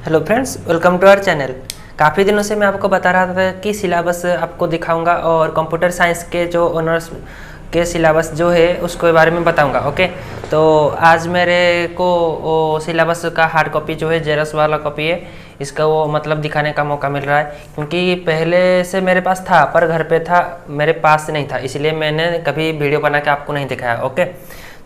Hello friends, welcome to our channel. काफ़ी दिनों से मैं आपको बता रहा था कि सिलेबस आपको दिखाऊंगा और कंप्यूटर साइंस के जो ऑनर्स के सिलेबस जो है उसके बारे में बताऊंगा। ओके, तो आज मेरे को वो सिलेबस का हार्ड कॉपी जो है जेरॉक्स वाला कॉपी है, इसका वो मतलब दिखाने का मौका मिल रहा है, क्योंकि पहले से मेरे पास था पर घर पे था, मेरे पास नहीं था, इसलिए मैंने कभी वीडियो बना के आपको नहीं दिखाया। ओके,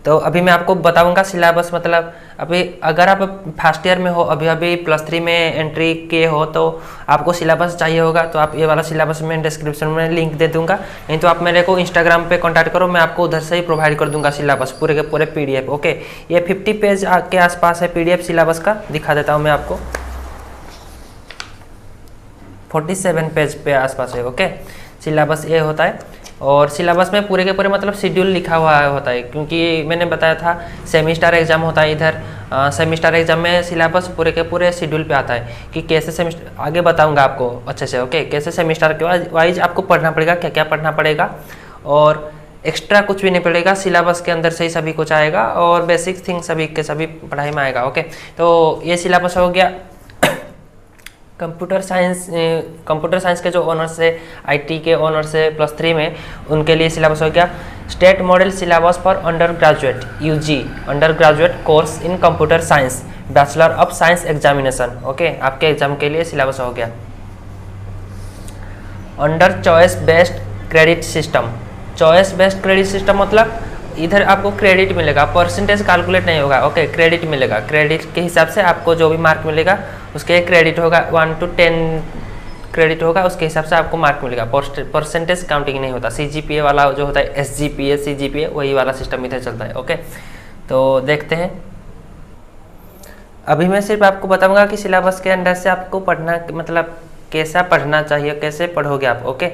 तो अभी मैं आपको बताऊंगा सिलेबस। मतलब अभी अगर आप फर्स्ट ईयर में हो, अभी अभी +3 में एंट्री किए हो, तो आपको सिलेबस चाहिए होगा, तो आप ये वाला सिलेबस मैं डिस्क्रिप्शन में लिंक दे दूंगा, नहीं तो आप मेरे को इंस्टाग्राम पे कांटेक्ट करो, मैं आपको उधर से ही प्रोवाइड कर दूंगा सिलेबस पूरे के पूरे PDF। ओके, ये 50 पेज के आसपास है PDF सिलेबस का। दिखा देता हूँ मैं आपको, 47 पेज पे आसपास है। ओके, सिलेबस ये होता है, और सिलेबस में पूरे के पूरे मतलब शेड्यूल लिखा हुआ होता है, क्योंकि मैंने बताया था सेमिस्टर एग्जाम होता है इधर। सेमिस्टर एग्जाम में सिलेबस पूरे के पूरे शेड्यूल पे आता है कि कैसे सेमिस्टर, आगे बताऊंगा आपको अच्छे से। ओके, कैसे सेमिस्टर के वाइज आपको पढ़ना पड़ेगा, क्या क्या पढ़ना पड़ेगा, और एक्स्ट्रा कुछ भी नहीं पड़ेगा, सिलेबस के अंदर से ही सभी कुछ आएगा, और बेसिक थिंग सभी के सभी पढ़ाई में आएगा। ओके, तो ये सिलेबस हो गया कंप्यूटर साइंस के जो ऑनर्स है, IT के ऑनर्स है +3 में, उनके लिए सिलेबस हो गया state model syllabus for under graduate UG under graduate course in computer science bachelor of science examination. Okay, आपके एग्जाम के लिए सिलेबस हो गया under choice based credit system. Choice based credit system मतलब इधर आपको क्रेडिट मिलेगा, परसेंटेज कैलकुलेट नहीं होगा। ओके, क्रेडिट मिलेगा, क्रेडिट के हिसाब से आपको जो भी मार्क मिलेगा उसके क्रेडिट होगा, 1 to 10 क्रेडिट होगा, उसके हिसाब से आपको मार्क मिलेगा, परसेंटेज काउंटिंग नहीं होता। CGPA वाला जो होता है, SGPA CGPA वही वाला सिस्टम इधर चलता है। ओके, तो देखते हैं। अभी मैं सिर्फ आपको बताऊंगा कि सिलेबस के अंदर से आपको पढ़ना मतलब कैसा पढ़ना चाहिए, कैसे पढ़ोगे आप। ओके,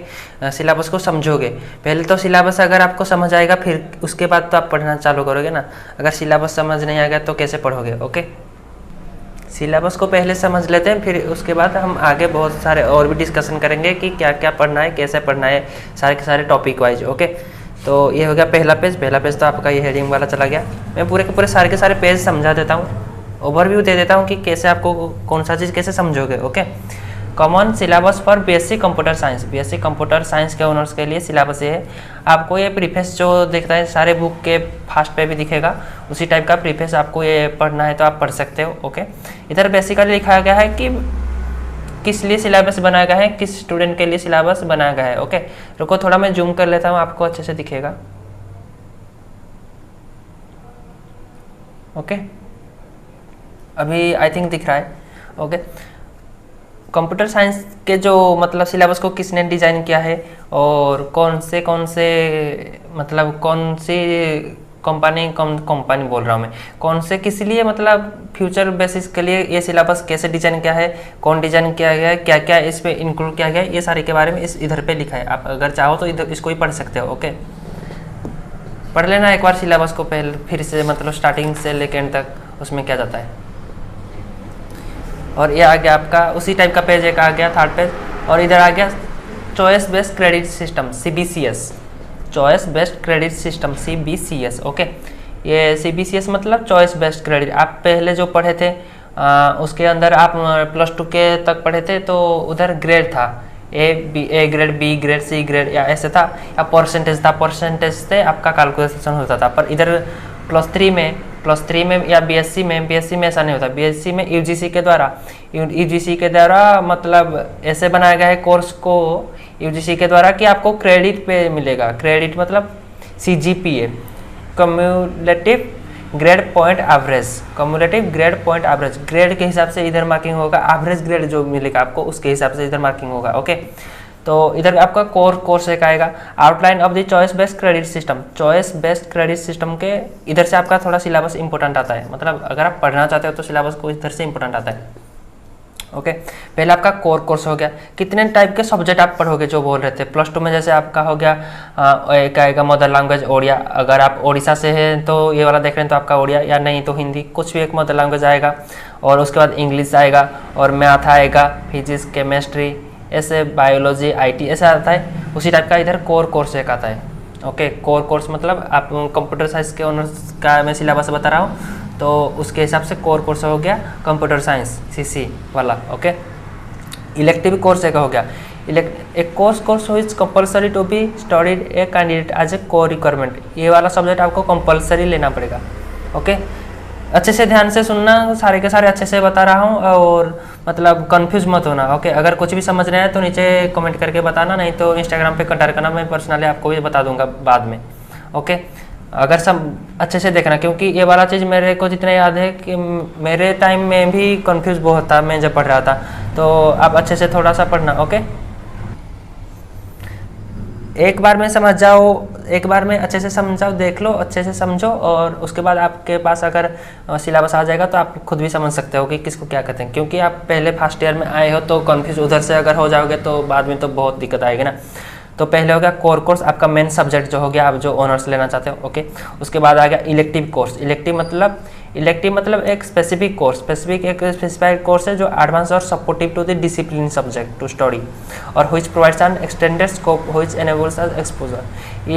सिलेबस को समझोगे पहले, तो सिलेबस अगर आपको समझ आएगा फिर उसके बाद तो आप पढ़ना चालू करोगे ना। अगर सिलेबस समझ नहीं आएगा तो कैसे पढ़ोगे। ओके, सिलेबस को पहले समझ लेते हैं, फिर उसके बाद हम आगे बहुत सारे और भी डिस्कशन करेंगे कि क्या क्या पढ़ना है, कैसे पढ़ना है, सारे के सारे टॉपिक वाइज। ओके, तो ये हो गया पहला पेज तो आपका ये हेडिंग वाला चला गया। मैं पूरे के पूरे सारे के सारे पेज समझा देता हूँ, ओवरव्यू दे देता हूँ कि कैसे आपको कौन सा चीज़ कैसे समझोगे। Okay, common syllabus for BSc computer science. BSc computer science के ऑनर्स के लिए सिलेबस ये है। आपको ये प्रीफेस जो दिखता है सारे बुक के फर्स्ट पे भी दिखेगा, उसी टाइप का प्रीफेस आपको ये पढ़ना है तो आप पढ़ सकते हो। ओके, इधर बेसिकली लिखा गया है कि किस लिए सिलेबस बनाया गया है, किस स्टूडेंट के लिए सिलेबस बनाया गया है। ओके, रुको थोड़ा मैं जूम कर लेता हूँ, आपको अच्छे से दिखेगा। ओके, अभी आई थिंक दिख रहा है। ओके, कंप्यूटर साइंस के जो मतलब सिलेबस को किसने डिज़ाइन किया है, और कौन से मतलब कौन सी कंपनी बोल रहा हूँ मैं, कौन से किस लिए मतलब फ्यूचर बेसिस के लिए ये सिलेबस कैसे डिज़ाइन किया है, कौन डिज़ाइन किया गया है, क्या क्या इस पे इंक्लूड किया गया है, ये सारे के बारे में इधर पे लिखा है। आप अगर चाहो तो इधर इसको ही पढ़ सकते हो। ओके, पढ़ लेना एक बार सिलेबस को पहले, फिर से मतलब स्टार्टिंग से लेकर एंड तक उसमें क्या जाता है। और ये आ गया आपका उसी टाइप का पेज एक आ गया, थर्ड पेज, और इधर आ गया choice based credit system CBCS, choice based credit system CBCS। Okay, ये CBCS मतलब चॉइस बेस्ड क्रेडिट। आप पहले जो पढ़े थे उसके अंदर आप +2 के तक पढ़े थे, तो उधर ग्रेड था A grade, B grade, C grade, या ऐसे था, या परसेंटेज था, परसेंटेज से आपका कैलकुलेशन होता था। पर इधर +3 में या BSc में ऐसा नहीं होता। BSc में UGC के द्वारा मतलब ऐसे बनाया गया है कोर्स को UGC के द्वारा कि आपको क्रेडिट पे मिलेगा। क्रेडिट मतलब CGPA cumulative grade point average, grade के हिसाब से इधर मार्किंग होगा, एवरेज ग्रेड जो मिलेगा आपको उसके हिसाब से इधर मार्किंग होगा। ओके, तो इधर आपका कोर्स एक आएगा outline of the choice based credit system. Choice based credit system के इधर से आपका थोड़ा सिलेबस इंपॉर्टेंट आता है, मतलब अगर आप पढ़ना चाहते हो तो सिलेबस को इधर से इंपॉर्टेंट आता है। ओके, पहले आपका कोर्स हो गया, कितने टाइप के सब्जेक्ट आप पढ़ोगे जो बोल रहे थे। +2 में जैसे आपका हो गया एक आएगा मदर लैंग्वेज ओडिया, अगर आप ओडिशा से हैं तो ये वाला देख रहे हैं तो आपका ओडिया, या नहीं तो हिंदी, कुछ भी एक मदर लैंग्वेज आएगा। और उसके बाद इंग्लिश आएगा, और मैथ आएगा, फिजिक्स, केमिस्ट्री, ऐसे बायोलॉजी, IT ऐसा आता है। उसी टाइप का इधर कोर्स एक आता है। ओके, कोर्स मतलब आप कंप्यूटर साइंस के ऑनर्स का मैं सिलेबस बता रहा हूँ, तो उसके हिसाब से कोर कोर्स हो गया कंप्यूटर साइंस CC वाला। ओके, इलेक्टिव कोर्स एक हो गया, एक course is compulsory to be studied a candidate as a core requirement. ये वाला सब्जेक्ट आपको कंपलसरी लेना पड़ेगा। ओके, अच्छे से ध्यान से सुनना, सारे के सारे अच्छे से बता रहा हूँ और मतलब कंफ्यूज मत होना। ओके, अगर कुछ भी समझ नहीं आए तो नीचे कमेंट करके बताना, नहीं तो इंस्टाग्राम पे कंटेक्ट करना, मैं पर्सनली आपको भी बता दूंगा बाद में। ओके, अगर सब अच्छे से देखना, क्योंकि ये वाला चीज़ मेरे को जितना याद है कि मेरे टाइम में भी कंफ्यूज बहुत था मैं जब पढ़ रहा था, तो आप अच्छे से थोड़ा सा पढ़ना। ओके, एक बार में समझ जाओ, एक बार में अच्छे से समझाओ, देख लो, अच्छे से समझो, और उसके बाद आपके पास अगर सिलेबस आ जाएगा तो आप खुद भी समझ सकते हो कि किसको क्या कहते हैं। क्योंकि आप पहले फर्स्ट ईयर में आए हो तो कंफ्यूज उधर से अगर हो जाओगे तो बाद में तो बहुत दिक्कत आएगी ना। तो पहले हो गया कोर कोर्स, आपका मेन सब्जेक्ट जो हो गया, आप जो ऑनर्स लेना चाहते हो। ओके, उसके बाद आ गया इलेक्टिव कोर्स। इलेक्टिव मतलब एक स्पेसिफिक कोर्स, एक स्पेसिफाइड कोर्स है जो एडवांस और supportive to the discipline subject to study और which provides an extended scope which enables us exposure.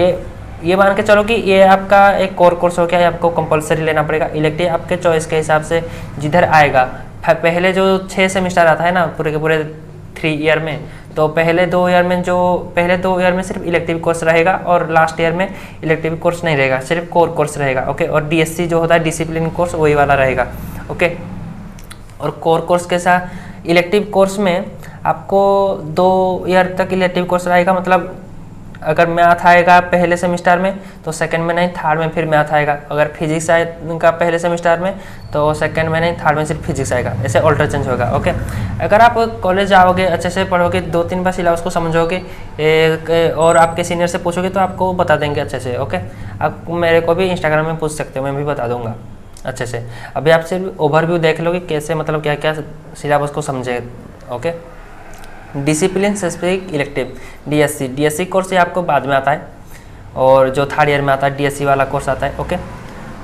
ये मान के चलो कि ये आपका एक कोर कोर्स हो गया, ये आपको कंपलसरी लेना पड़ेगा। इलेक्टिव आपके चॉइस के हिसाब से जिधर आएगा, पहले जो 6 सेमिस्टर आता है ना पूरे के पूरे 3 ईयर में, तो पहले 2 ईयर में सिर्फ इलेक्टिव कोर्स रहेगा और लास्ट ईयर में इलेक्टिव कोर्स नहीं रहेगा, सिर्फ कोर कोर्स रहेगा। ओके, और DSC जो होता है डिसिप्लिन कोर्स, वही वाला रहेगा। ओके, और कोर कोर्स के साथ इलेक्टिव कोर्स में आपको 2 ईयर तक इलेक्टिव कोर्स रहेगा। मतलब अगर मैथ आएगा पहले सेमिस्टर में तो सेकंड में नहीं, थर्ड में फिर मैथ आएगा। अगर फिजिक्स आएगा पहले सेमिस्टर में तो सेकंड में नहीं, थर्ड में सिर्फ फिजिक्स आएगा। ऐसे ऑल्टर चेंज होगा। ओके, अगर आप कॉलेज आओगे, अच्छे से पढ़ोगे, 2-3 बार सिलेबस को समझोगे और आपके सीनियर से पूछोगे तो आपको बता देंगे अच्छे से। ओके, आप मेरे को भी इंस्टाग्राम में पूछ सकते हो, मैं भी बता दूंगा अच्छे से। अभी आप सिर्फ ओवरव्यू देख लोगे कैसे, मतलब क्या क्या सिलेबस को समझे। Okay, discipline specific elective DSC course ये आपको बाद में आता है, और जो 3rd ईयर में आता है DSC वाला कोर्स आता है। ओके,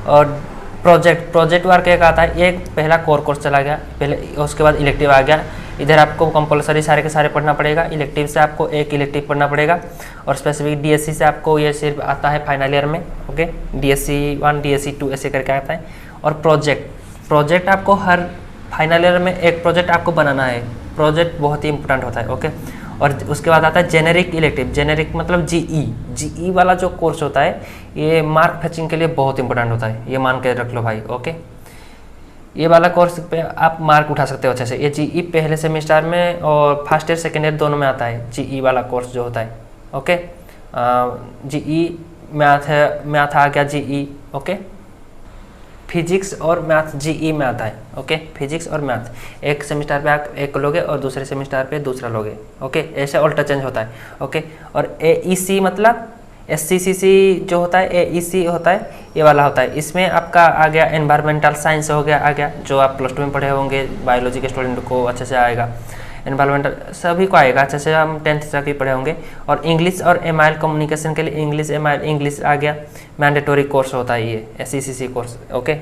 और प्रोजेक्ट वर्क एक आता है, ये पहला कोर कोर्स चला गया पहले, उसके बाद इलेक्टिव आ गया। इधर आपको कंपलसरी सारे के सारे पढ़ना पड़ेगा, इलेक्टिव से आपको एक इलेक्टिव पढ़ना पड़ेगा, और स्पेसिफिक DSC से आपको ये सिर्फ आता है फाइनल ईयर में। ओके, DSC 1 DSC 2 ऐसे करके आता है। और प्रोजेक्ट आपको हर फाइनल ईयर में एक प्रोजेक्ट आपको बनाना है, प्रोजेक्ट बहुत ही इंपॉर्टेंट होता है। ओके, और उसके बाद आता है जेनेरिक इलेक्टिव। जेनेरिक मतलब GE वाला जो कोर्स होता है, ये मार्क फेचिंग के लिए बहुत इंपॉर्टेंट होता है, ये मान के रख लो भाई। ओके, ये वाला कोर्स पे आप मार्क उठा सकते हो अच्छे से। ये GE पहले सेमेस्टर में और फर्स्ट ईयर सेकेंड ईयर दोनों में आता है, GE वाला कोर्स जो होता है। ओके, GE मैथ आ गया GE। ओके, फिजिक्स और मैथ GE में आता है। ओके, फिजिक्स और मैथ एक सेमिस्टर पे आप एक लोगे और दूसरे सेमिस्टर पे दूसरा लोगे। ओके, ऐसे ऑल्टर चेंज होता है। ओके, और AEC मतलब SCCC जो होता है, AEC होता है, ये वाला होता है। इसमें आपका आ गया एनवायरमेंटल साइंस हो गया, जो आप प्लस 2 में पढ़े होंगे, बायोलॉजी के स्टूडेंट को अच्छे से आएगा। एनवायरमेंटल सभी को आएगा अच्छे से, हम 10th तक ही पढ़े होंगे। और इंग्लिश और MIL कम्युनिकेशन के लिए इंग्लिश आ गया, मैंडेटोरी कोर्स होता है ये SCCC कोर्स। ओके,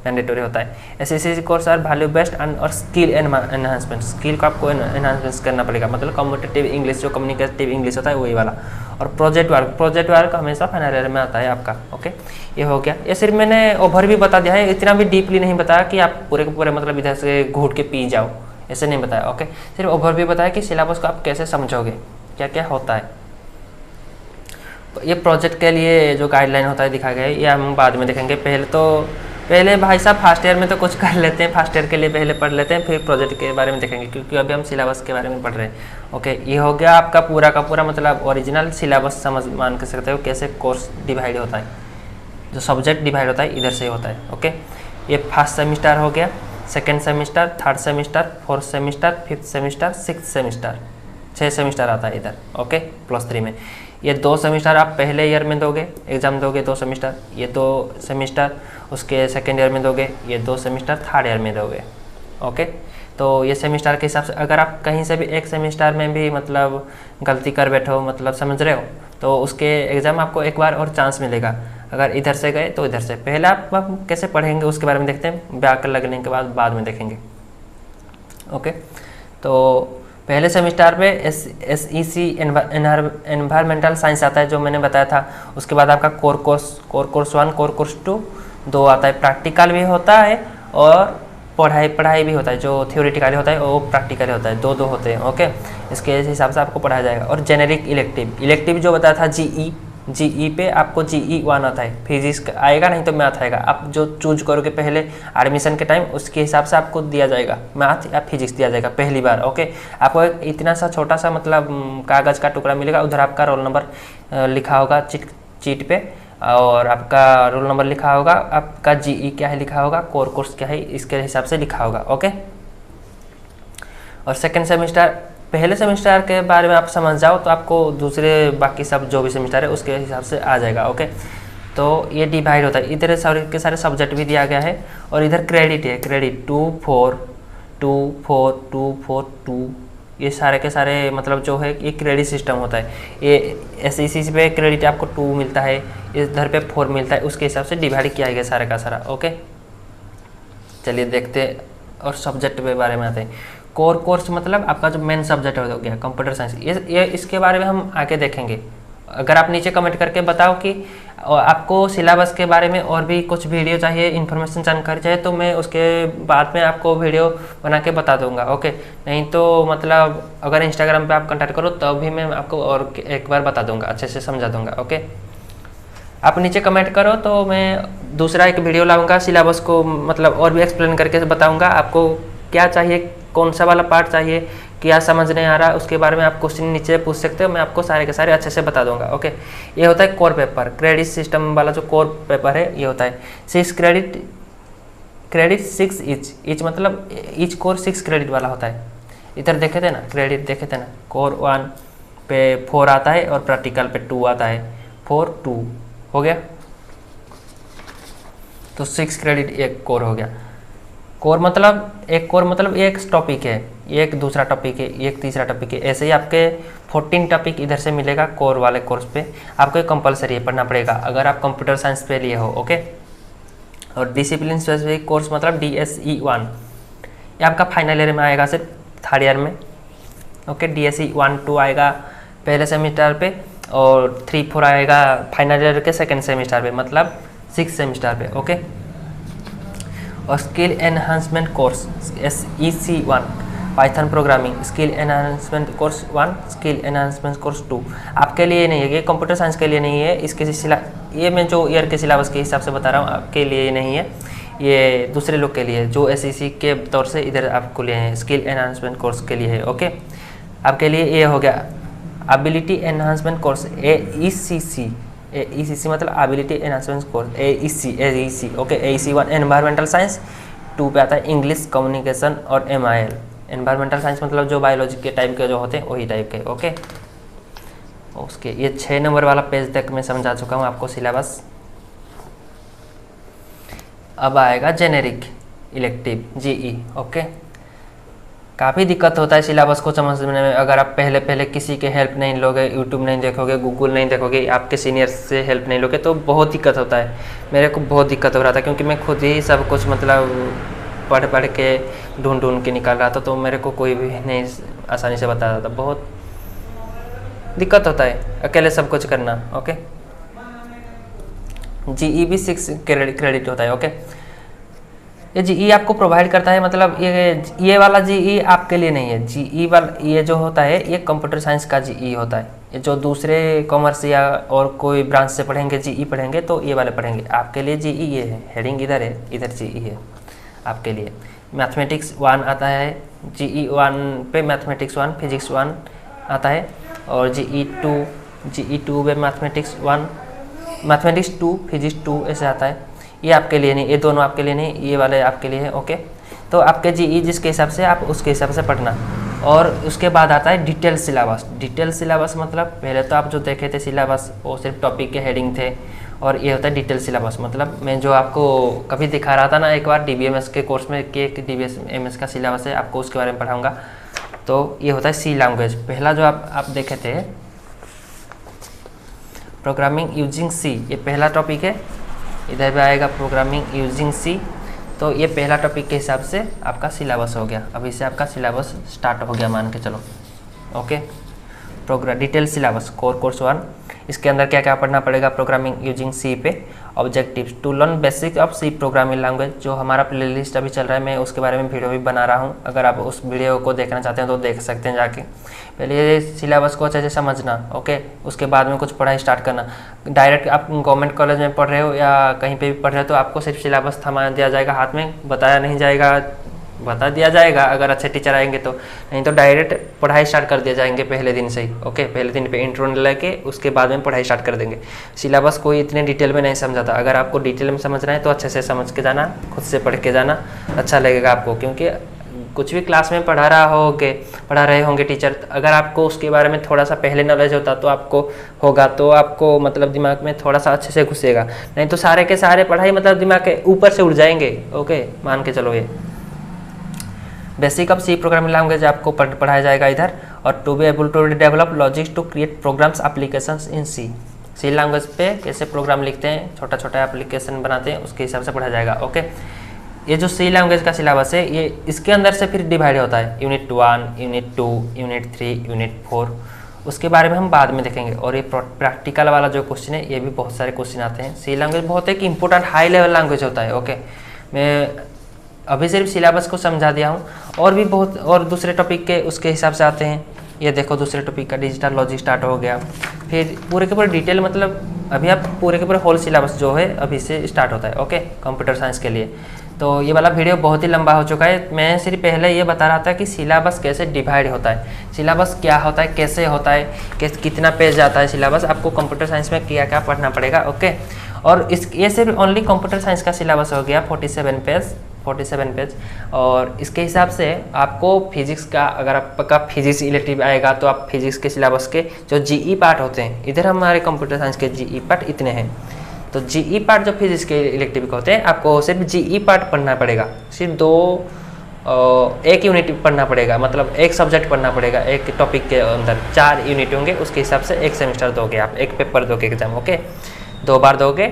मैंडेटोरी होता है। SCCC course are value based और स्किल एनहांसमेंट, स्किल को आपको एनहांसमेंट करना पड़ेगा, मतलब कम्पिटिटिव इंग्लिश जो कम्युनिकेटिव इंग्लिश होता है वही वाला। और प्रोजेक्ट वर्क हमेशा फाइनल ईयर में आता है आपका। ओके, ये हो गया। ये सिर्फ मैंने ओवरव्यू बता दिया है, इतना भी डीपली नहीं बताया कि आप पूरे के पूरे मतलब इधर से घूट के पी जाओ, ऐसे नहीं बताया। ओके, सिर्फ ओवरव्यू बताया कि सिलेबस को आप कैसे समझोगे, क्या क्या होता है। ये प्रोजेक्ट के लिए जो गाइडलाइन होता है दिखा गया है, ये हम बाद में देखेंगे। पहले भाई साहब फर्स्ट ईयर में तो कुछ कर लेते हैं, फर्स्ट ईयर के लिए पहले पढ़ लेते हैं, फिर प्रोजेक्ट के बारे में देखेंगे, क्योंकि अभी हम सिलेबस के बारे में पढ़ रहे हैं। ओके, ये हो गया आपका पूरा का पूरा मतलब ओरिजिनल सिलेबस समझ मान कर सकते हो कैसे कोर्स डिवाइड होता है, जो सब्जेक्ट डिवाइड होता है इधर से होता है। ओके, ये फर्स्ट सेमिस्टर हो गया, second semester, third semester, fourth semester, fifth semester, six semester, 6 semester आता है इधर। ओके, +3 में ये 2 सेमिस्टर आप पहले ईयर में दोगे, एग्जाम दोगे 2 सेमिस्टर, ये 2 सेमिस्टर उसके सेकेंड ईयर में दोगे, ये 2 सेमिस्टर थर्ड ईयर में दोगे। ओके, तो ये सेमिस्टर के हिसाब से अगर आप कहीं से भी एक सेमिस्टर में भी मतलब गलती कर बैठो, मतलब समझ रहे हो, तो उसके एग्ज़ाम आपको एक बार और चांस मिलेगा। अगर इधर से गए तो इधर से, पहले आप कैसे पढ़ेंगे उसके बारे में देखते हैं, व्याकरण लगने के बाद में देखेंगे। ओके, तो पहले सेमिस्टर पे SEC एनवायरमेंटल साइंस आता है जो मैंने बताया था। उसके बाद आपका कोर कोर्स 1, कोर कोर्स 2, दो आता है, प्रैक्टिकल भी होता है और पढ़ाई भी होता है। जो थ्योरेटिकली होता है वो प्रैक्टिकली होता है, दो होते हैं। ओके, इसके हिसाब से आपको पढ़ाया जाएगा। और जेनेरिक इलेक्टिव जो बताया था जीई पे आपको GE 1 आता है, फिजिक्स आएगा नहीं तो मैथ आएगा। आप जो चूज करोगे पहले एडमिशन के टाइम, उसके हिसाब से आपको दिया जाएगा, मैथ या फिजिक्स दिया जाएगा पहली बार। ओके, आपको एक इतना सा छोटा सा मतलब कागज़ का टुकड़ा मिलेगा, उधर आपका रोल नंबर लिखा होगा चीट पे, और आपका रोल नंबर लिखा होगा, आपका GE क्या है लिखा होगा, कोर कोर्स क्या है इसके हिसाब से लिखा होगा। ओके, और सेकेंड सेमेस्टर, पहले सेमेस्टर के बारे में आप समझ जाओ तो आपको दूसरे बाकी सब जो भी सेमेस्टर है उसके हिसाब से आ जाएगा। ओके, तो ये डिवाइड होता है, इधर सारे के सारे सब्जेक्ट भी दिया गया है। और इधर क्रेडिट है, क्रेडिट 2 4 2 4 2 4 2, ये सारे के सारे मतलब जो है ये क्रेडिट सिस्टम होता है। ये SEC पे क्रेडिट आपको 2 मिलता है, इधर पे 4 मिलता है, उसके हिसाब से डिवाइड किया गया सारा का सारा। ओके, चलिए देखते और सब्जेक्ट के बारे में आते हैं। कोर कोर्स मतलब आपका जो मेन सब्जेक्ट हो गया कंप्यूटर साइंस, ये इसके बारे में हम आगे देखेंगे। अगर आप नीचे कमेंट करके बताओ कि आपको सिलेबस के बारे में और भी कुछ वीडियो चाहिए, इन्फॉर्मेशन जानकारी चाहिए, तो मैं उसके बाद में आपको वीडियो बना के बता दूंगा। ओके, नहीं तो मतलब अगर इंस्टाग्राम पे आप कांटेक्ट करो तब भी मैं आपको और एक बार बता दूंगा, अच्छे से समझा दूंगा। ओके, आप नीचे कमेंट करो तो मैं दूसरा एक वीडियो लाऊंगा सिलेबस को मतलब और भी एक्सप्लेन करके बताऊंगा आपको क्या चाहिए, कौन सा वाला पार्ट चाहिए, क्या समझ नहीं आ रहा, उसके बारे में आप क्वेश्चन नीचे पूछ सकते हो, मैं आपको सारे के सारे अच्छे से बता दूंगा। ओके, ये होता है कोर पेपर, क्रेडिट सिस्टम वाला जो कोर पेपर है ये होता है 6 क्रेडिट 6 ईच मतलब ईच कोर 6 क्रेडिट वाला होता है। इधर देखे थे ना क्रेडिट, देखे थे ना, कोर 1 पे 4 आता है और प्रैक्टिकल पे 2 आता है, 4 2 हो गया, तो 6 क्रेडिट एक कोर हो गया। कोर मतलब एक टॉपिक है, एक दूसरा टॉपिक है, एक तीसरा टॉपिक है, ऐसे ही आपके 14 टॉपिक इधर से मिलेगा कोर वाले कोर्स पे। आपको कंपलसरी है पढ़ना पड़ेगा अगर आप कंप्यूटर साइंस पे लिए हो। ओके, और डिसिप्लिन स्पेसिफिक कोर्स मतलब DSE 1 ये आपका फाइनल ईयर में आएगा, सिर्फ थर्ड ईयर में। ओके, DSE 1 2 आएगा पहले सेमेस्टर पे और 3 4 आएगा फाइनल ईयर के सेकेंड सेमेस्टर पे, मतलब 6th सेमेस्टर पे। ओके, और skill enhancement course SEC 1 Python programming, skill enhancement course 1, skill enhancement course 2 आपके लिए नहीं है, ये कंप्यूटर साइंस के लिए नहीं है। इसके ये मैं जो ईयर के सिलेबस के हिसाब से बता रहा हूँ आपके लिए नहीं है, ये दूसरे लोग के लिए जो SEC के तौर से इधर आपको लिए हैं, स्किल एनहांसमेंट कोर्स के लिए है। ओके, आपके लिए ये हो गया एबिलिटी एनहांसमेंट कोर्स AECC मतलब ability enhancement course AEC। Okay, AEC 1 environmental science, 2 पे आता है इंग्लिश कम्युनिकेशन और MIL। एनवायरमेंटल साइंस मतलब जो बायोलॉजी के टाइप के जो होते हैं वही टाइप के। ओके, उसके ये 6 नंबर वाला पेज तक मैं समझा चुका हूँ आपको सिलेबस। अब आएगा जेनेरिक इलेक्टिव GE। ओके, काफ़ी दिक्कत होता है सिलेबस को समझने में अगर आप पहले किसी के हेल्प नहीं लोगे, यूट्यूब नहीं देखोगे, गूगल नहीं देखोगे, आपके सीनियर से हेल्प नहीं लोगे तो बहुत दिक्कत होता है। मेरे को बहुत दिक्कत हो रहा था क्योंकि मैं खुद ही सब कुछ मतलब पढ़ के ढूंढ के निकाल रहा था, तो मेरे को कोई भी नहीं आसानी से बता रहा था, बहुत दिक्कत होता है अकेले सब कुछ करना। ओके, GE भी 6 क्रेडिट होता है। ओके, ये GE आपको प्रोवाइड करता है, मतलब ये वाला GE आपके लिए नहीं है। GE वाला ये जो होता है ये कंप्यूटर साइंस का GE होता है। ये जो दूसरे कॉमर्स या और कोई ब्रांच से पढ़ेंगे GE पढ़ेंगे तो ये वाले पढ़ेंगे। आपके लिए GE ये है, हेडिंग इधर है, इधर GE है आपके लिए। मैथमेटिक्स 1 आता है, GE 1 पे मैथमेटिक्स 1 फिजिक्स 1 आता है, और GE 2 पे मैथमेटिक्स 2 फिजिक्स 2 ऐसे आता है। ये आपके लिए नहीं, ये दोनों आपके लिए नहीं, ये वाले आपके लिए है। ओके, तो आपके GE जिसके हिसाब से आप उसके हिसाब से पढ़ना। और उसके बाद आता है डिटेल सिलेबस मतलब पहले तो आप जो देखे थे सिलेबस वो सिर्फ टॉपिक के हेडिंग थे, और ये होता है डिटेल सिलेबस मतलब मैं जो आपको कभी दिखा रहा था ना एक बार DBMS के कोर्स में कि DBMS का सिलेबस है, आपको उसके बारे में पढ़ाऊँगा। तो ये होता है C लैंग्वेज। पहला जो आप देखे थे प्रोग्रामिंग यूजिंग C, ये पहला टॉपिक है। इधर भी आएगा प्रोग्रामिंग यूजिंग C, तो ये पहला टॉपिक के हिसाब से आपका सिलेबस हो गया। अभी से आपका सिलेबस स्टार्ट हो गया मान के चलो। ओके, डिटेल सिलेबस कोर्स 1, इसके अंदर क्या क्या पढ़ना पड़ेगा प्रोग्रामिंग यूजिंग C पे, objectives to learn basic of C programming language, जो हमारा प्लेलिस्ट अभी चल रहा है, मैं उसके बारे में वीडियो भी बना रहा हूँ। अगर आप उस वीडियो को देखना चाहते हैं तो देख सकते हैं जाके। पहले ये सिलेबस को अच्छे से समझना, ओके, उसके बाद में कुछ पढ़ाई स्टार्ट करना। डायरेक्ट आप गवर्नमेंट कॉलेज में पढ़ रहे हो या कहीं पे भी पढ़ रहे हो तो आपको सिर्फ सिलेबस थमा दिया जाएगा, हाथ में बताया नहीं जाएगा, बता दिया जाएगा अगर अच्छे टीचर आएंगे तो, नहीं तो डायरेक्ट पढ़ाई स्टार्ट कर दिया जाएंगे पहले दिन से ही, ओके। पहले दिन पे इंट्रो लेके उसके बाद में पढ़ाई स्टार्ट कर देंगे। सिलेबस कोई इतने डिटेल में नहीं समझाता। अगर आपको डिटेल में समझना है तो अच्छे से समझ के जाना, खुद से पढ़ के जाना, अच्छा लगेगा आपको। क्योंकि कुछ भी क्लास में पढ़ा रहे होंगे टीचर, अगर आपको उसके बारे में थोड़ा सा पहले नॉलेज होता तो आपको मतलब दिमाग में थोड़ा सा अच्छे से घुसेगा, नहीं तो सारे के सारे पढ़ाई मतलब दिमाग के ऊपर से उड़ जाएंगे, ओके, मान के चलो। ये basic of C programming language आपको पढ़ाया जाएगा इधर। और to be able to develop logics to create programs applications in C language पे कैसे प्रोग्राम लिखते हैं, छोटा छोटा एप्लीकेशन बनाते हैं, उसके हिसाब से पढ़ाया जाएगा, ओके। ये जो सी लैंग्वेज का सिलेबस है ये इसके अंदर से फिर डिवाइड होता है, यूनिट 1, यूनिट 2, यूनिट 3, यूनिट 4, उसके बारे में हम बाद में देखेंगे। और ये प्रैक्टिकल वाला जो क्वेश्चन है ये भी बहुत सारे क्वेश्चन आते हैं। सी लैंग्वेज बहुत एक इंपॉर्टेंट हाई लेवल लैंग्वेज होता है, ओके। मैं अभी सिर्फ सिलेबस को समझा दिया हूँ, और भी बहुत और दूसरे टॉपिक के उसके हिसाब से आते हैं। ये देखो दूसरे टॉपिक का डिजिटल लॉजिक स्टार्ट हो गया, फिर पूरे के पूरे डिटेल, मतलब अभी आप पूरे के पूरे होल सिलेबस जो है अभी से स्टार्ट होता है, ओके, कंप्यूटर साइंस के लिए। तो ये वाला वीडियो बहुत ही लंबा हो चुका है। मैं सिर्फ पहले ये बता रहा था कि सिलेबस कैसे डिवाइड होता है, सिलेबस क्या होता है, कैसे होता है, कितना पेज जाता है सिलेबस, आपको कंप्यूटर साइंस में क्या क्या पढ़ना पड़ेगा, ओके। और ये सिर्फ ओनली कंप्यूटर साइंस का सिलेबस हो गया 47 पेज। और इसके हिसाब से आपको फिजिक्स का, अगर आपका फिजिक्स इलेक्टिव आएगा तो आप फिजिक्स के सिलेबस के जो जीई पार्ट होते हैं, इधर हमारे कंप्यूटर साइंस के जीई पार्ट इतने हैं, तो जीई पार्ट जो फिजिक्स के इलेक्टिव के होते हैं आपको सिर्फ जीई पार्ट पढ़ना पड़ेगा, सिर्फ एक यूनिट पढ़ना पड़ेगा, मतलब एक सब्जेक्ट पढ़ना पड़ेगा। एक टॉपिक के अंदर 4 यूनिट होंगे, उसके हिसाब से एक सेमेस्टर दोगे आप, एक पेपर दोगे एग्जाम, ओके, 2 बार दोगे,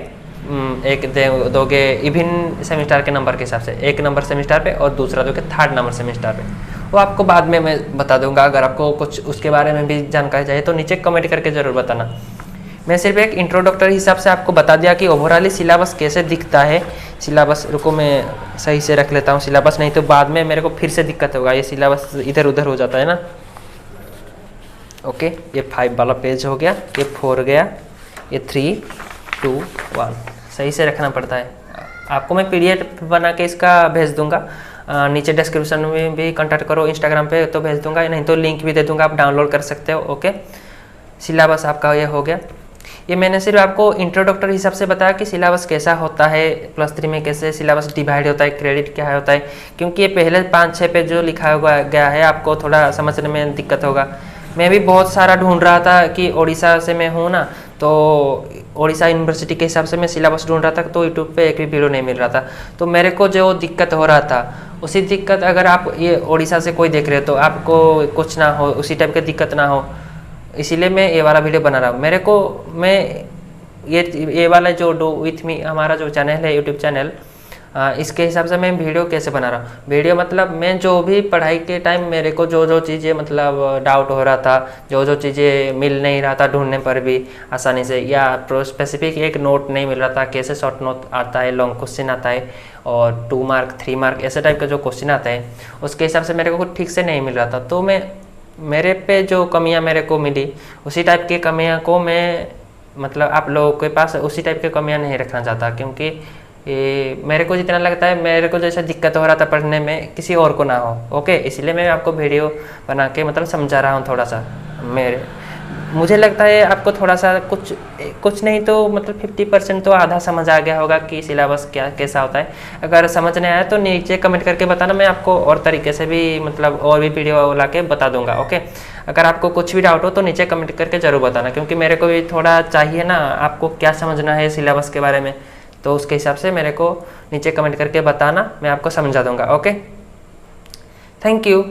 एक दोगे इवन सेमेस्टर के नंबर के हिसाब से, एक नंबर सेमेस्टर पे और दूसरा दोगे 3rd नंबर सेमेस्टर पे। वो आपको बाद में मैं बता दूंगा। अगर आपको कुछ उसके बारे में भी जानकारी चाहिए तो नीचे कमेंट करके ज़रूर बताना। मैं सिर्फ एक इंट्रोडक्टरी हिसाब से आपको बता दिया कि ओवरऑल सिलेबस कैसे दिखता है। सिलेबस रुको मैं सही से रख लेता हूँ सिलेबस, नहीं तो बाद में मेरे को फिर से दिक्कत होगा, ये सिलेबस इधर उधर हो जाता है ना, ओके। ये 5 वाला पेज हो गया, ये 4 गया, ये 3, 2, 1 सही से रखना पड़ता है। आपको मैं पीडीएफ बना के इसका भेज दूंगा, नीचे डिस्क्रिप्शन में भी कांटेक्ट करो, इंस्टाग्राम पे तो भेज दूंगा, नहीं तो लिंक भी दे दूंगा, आप डाउनलोड कर सकते हो, ओके। सिलेबस आपका ये हो गया। ये मैंने सिर्फ आपको इंट्रोडक्टरी हिसाब से बताया कि सिलेबस कैसा होता है, +3 में कैसे सिलेबस डिवाइड होता है, क्रेडिट क्या होता है, क्योंकि ये पहले 5-6 पेज जो लिखा हुआ गया है आपको थोड़ा समझने में दिक्कत होगा। मैं भी बहुत सारा ढूंढ रहा था कि उड़ीसा से मैं हूँ ना, तो उड़ीसा यूनिवर्सिटी के हिसाब से मैं सिलेबस ढूंढ रहा था, तो यूट्यूब पे एक भी वीडियो नहीं मिल रहा था। तो मेरे को जो दिक्कत हो रहा था उसी दिक्कत अगर आप ये उड़ीसा से कोई देख रहे हो तो आपको कुछ ना हो, उसी टाइप की दिक्कत ना हो, इसीलिए मैं ये वाला वीडियो बना रहा हूँ। मैं ये वाला जो डू विथ मी हमारा जो चैनल है यूट्यूब चैनल, इसके हिसाब से मैं वीडियो कैसे बना रहा हूँ। वीडियो मतलब मैं जो भी पढ़ाई के टाइम मेरे को जो चीज़ें मतलब डाउट हो रहा था, जो चीज़ें मिल नहीं रहा था ढूंढने पर भी आसानी से, या स्पेसिफिक एक नोट नहीं मिल रहा था, कैसे शॉर्ट नोट आता है, लॉन्ग क्वेश्चन आता है और 2 मार्क 3 मार्क ऐसे टाइप का जो क्वेश्चन आता है, उसके हिसाब से मेरे को कुछ ठीक से नहीं मिल रहा था। तो मेरे पे जो कमियाँ मेरे को मिली उसी टाइप की कमियाँ को मैं मतलब आप लोगों के पास उसी टाइप की कमियाँ नहीं रखना चाहता, क्योंकि ये मेरे को जितना लगता है मेरे को जैसा दिक्कत हो रहा था पढ़ने में किसी और को ना हो, ओके। इसलिए मैं आपको वीडियो बना के मतलब समझा रहा हूँ थोड़ा सा। मुझे लगता है आपको थोड़ा सा कुछ नहीं तो मतलब 50% तो आधा समझ आ गया होगा कि सिलेबस कैसा होता है। अगर समझ नहीं आया तो नीचे कमेंट करके बताना, मैं आपको और तरीके से भी मतलब और भी वीडियो ला के बता दूंगा, ओके। अगर आपको कुछ भी डाउट हो तो नीचे कमेंट करके ज़रूर बताना, क्योंकि मेरे को भी थोड़ा चाहिए ना आपको क्या समझना है सिलेबस के बारे में, तो उसके हिसाब से मेरे को नीचे कमेंट करके बताना, मैं आपको समझा दूंगा, ओके। Thank you.